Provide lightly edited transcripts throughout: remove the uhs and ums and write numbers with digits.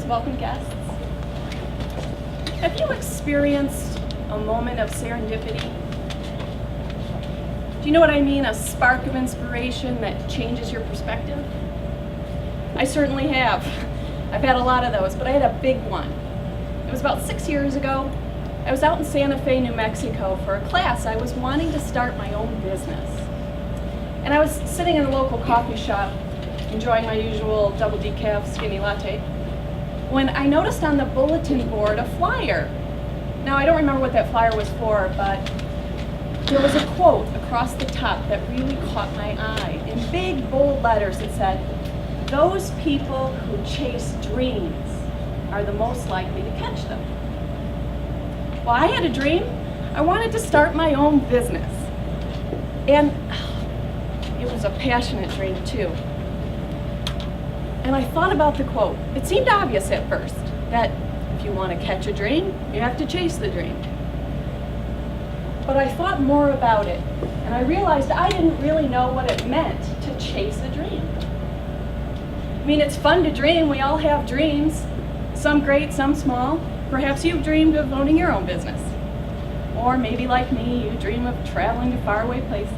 welcome guests. Have you experienced a moment of serendipity? Do you know what I mean? A spark of inspiration that changes your perspective? I certainly have. I've had a lot of those, but I had a big one. It was about 6 years ago. I was out in Santa Fe, New Mexico for a class. I was wanting to start my own business. And I was sitting in a local coffee shop, enjoying my usual double decaf skinny latte, when I noticed on the bulletin board a flyer. Now, I don't remember what that flyer was for, but there was a quote across the top that really caught my eye. In big, bold letters, it said, "Those people who chase dreams are the most likely to catch them." Well, I had a dream. I wanted to start my own business. And it was a passionate dream, too. And I thought about the quote. It seemed obvious at first that if you want to catch a dream, you have to chase the dream. But I thought more about it, and I realized I didn't really know what it meant to chase a dream. I mean, it's fun to dream. We all have dreams, some great, some small. Perhaps you've dreamed of owning your own business. Or maybe like me, you dream of traveling to faraway places.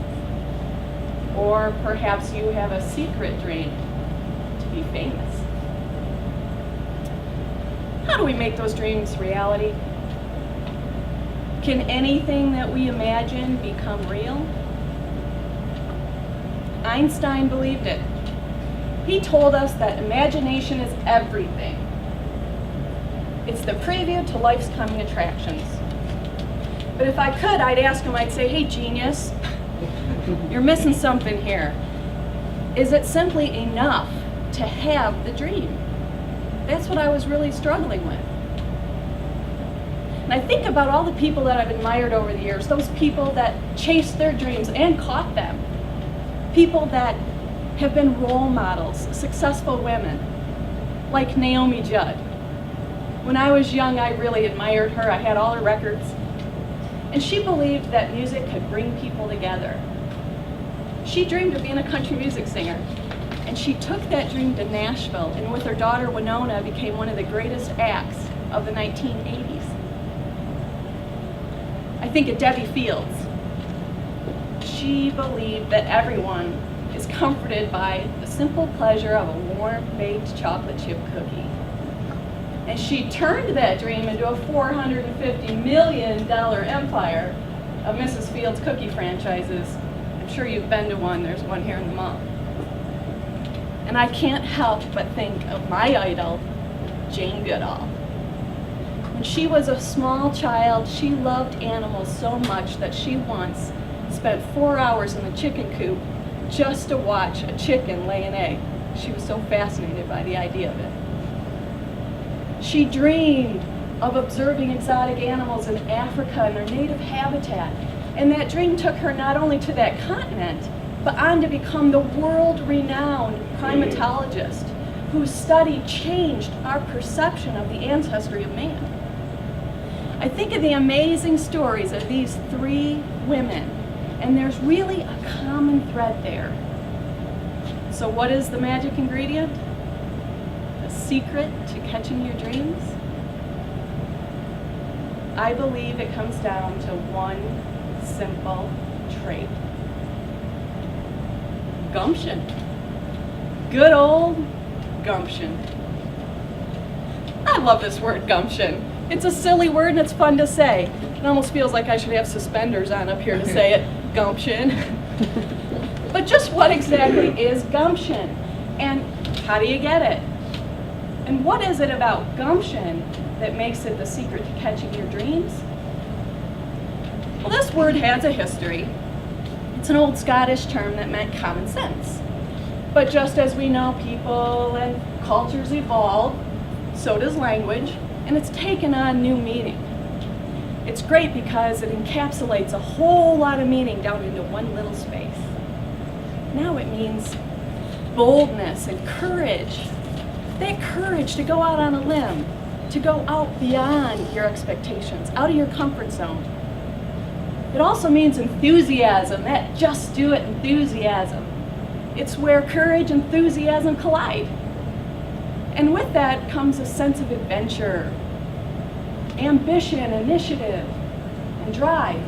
Or perhaps you have a secret dream to be famous. How do we make those dreams reality? Can anything that we imagine become real? Einstein believed it. He told us that imagination is everything. It's the preview to life's coming attractions. But if I could, I'd ask him, I'd say, "Hey, genius, you're missing something here. Is it simply enough to have the dream?" That's what I was really struggling with. And I think about all the people that I've admired over the years, those people that chased their dreams and caught them. People that have been role models, successful women, like Naomi Judd. When I was young, I really admired her. I had all her records. And she believed that music could bring people together. She dreamed of being a country music singer. And she took that dream to Nashville, and with her daughter Winona became one of the greatest acts of the 1980s. I think of Debbie Fields. She believed that everyone is comforted by the simple pleasure of a warm baked chocolate chip cookie. And she turned that dream into a $450 million empire of Mrs. Fields cookie franchises. I'm sure you've been to one. There's one here in the mall. And I can't help but think of my idol, Jane Goodall. When she was a small child, she loved animals so much that she once spent 4 hours in the chicken coop just to watch a chicken lay an egg. She was so fascinated by the idea of it. She dreamed of observing exotic animals in Africa in their native habitat. And that dream took her not only to that continent, but on to become the world-renowned primatologist whose study changed our perception of the ancestry of man. I think of the amazing stories of these three women, and there's really a common thread there. So what is the magic ingredient? The secret to catching your dreams? I believe it comes down to one simple trait. Gumption. Good old gumption. I love this word, gumption. It's a silly word and it's fun to say. It almost feels like I should have suspenders on up here to say it, gumption. But just what exactly is gumption? And how do you get it? And what is it about gumption that makes it the secret to catching your dreams? Well, this word has a history. It's an old Scottish term that meant common sense. But just as we know people and cultures evolve, so does language, and it's taken on new meaning. It's great because it encapsulates a whole lot of meaning down into one little space. Now it means boldness and courage. That courage to go out on a limb, to go out beyond your expectations, out of your comfort zone. It also means enthusiasm, that just do it enthusiasm. It's where courage and enthusiasm collide. And with that comes a sense of adventure, ambition, initiative, and drive,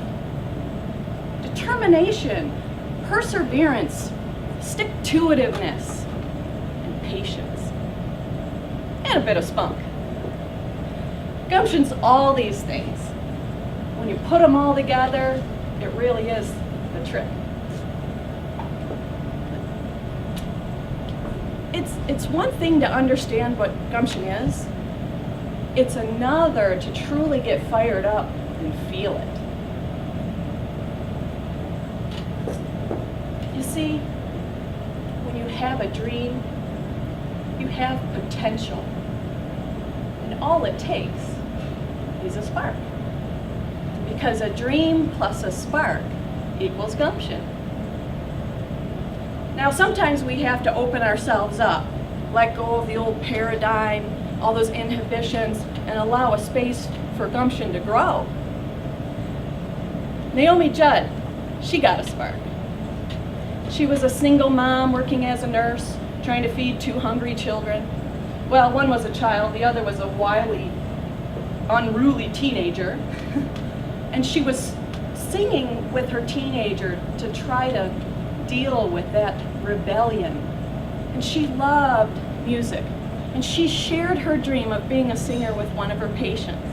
determination, perseverance, stick-to-itiveness, and patience, and a bit of spunk. Gumption's all these things. When you put them all together, it really is the trick. It's one thing to understand what gumption is. It's another to truly get fired up and feel it. You see, when you have a dream, you have potential. And all it takes is a spark. Because a dream plus a spark equals gumption. Now, sometimes we have to open ourselves up, let go of the old paradigm, all those inhibitions, and allow a space for gumption to grow. Naomi Judd, she got a spark. She was a single mom working as a nurse, trying to feed 2 hungry children. Well, one was a child, the other was a wily, unruly teenager. And she was singing with her teenager to try to deal with that rebellion. And she loved music. And she shared her dream of being a singer with one of her patients.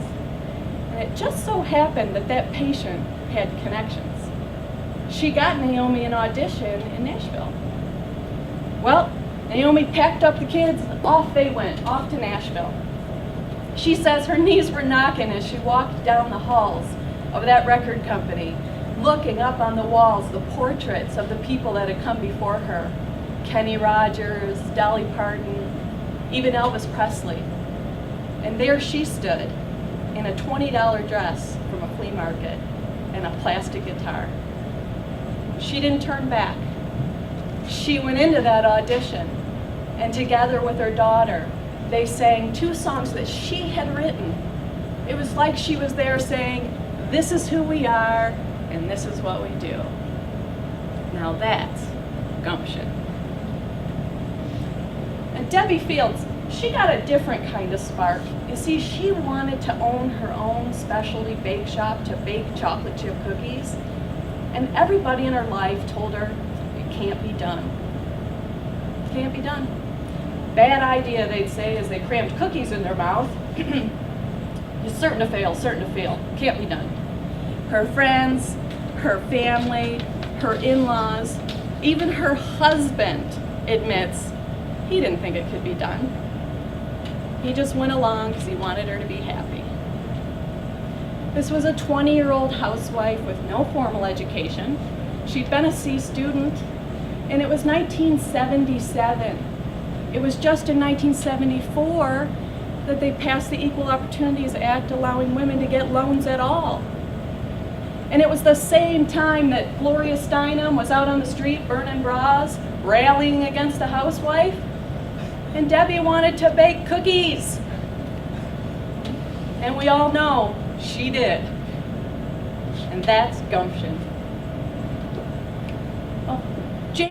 And it just so happened that that patient had connections. She got Naomi an audition in Nashville. Well, Naomi packed up the kids, off they went, off to Nashville. She says her knees were knocking as she walked down the halls of that record company, looking up on the walls the portraits of the people that had come before her. Kenny Rogers, Dolly Parton, even Elvis Presley. And there she stood in a $20 dress from a flea market and a plastic guitar. She didn't turn back. She went into that audition, and together with her daughter, they sang 2 songs that she had written. It was like she was there saying, "This is who we are, and this is what we do." Now that's gumption. And Debbie Fields, she got a different kind of spark. You see, she wanted to own her own specialty bake shop to bake chocolate chip cookies. And everybody in her life told her, it can't be done. It can't be done. Bad idea, they'd say, as they crammed cookies in their mouth. You're certain to fail, can't be done. Her friends, her family, her in-laws, even her husband admits he didn't think it could be done. He just went along because he wanted her to be happy. This was a 20-year-old housewife with no formal education. She'd been a C student, and it was 1977. It was just in 1974 that they passed the Equal Opportunities Act, allowing women to get loans at all. And it was the same time that Gloria Steinem was out on the street burning bras, rallying against a housewife, and Debbie wanted to bake cookies. And we all know she did. And that's gumption.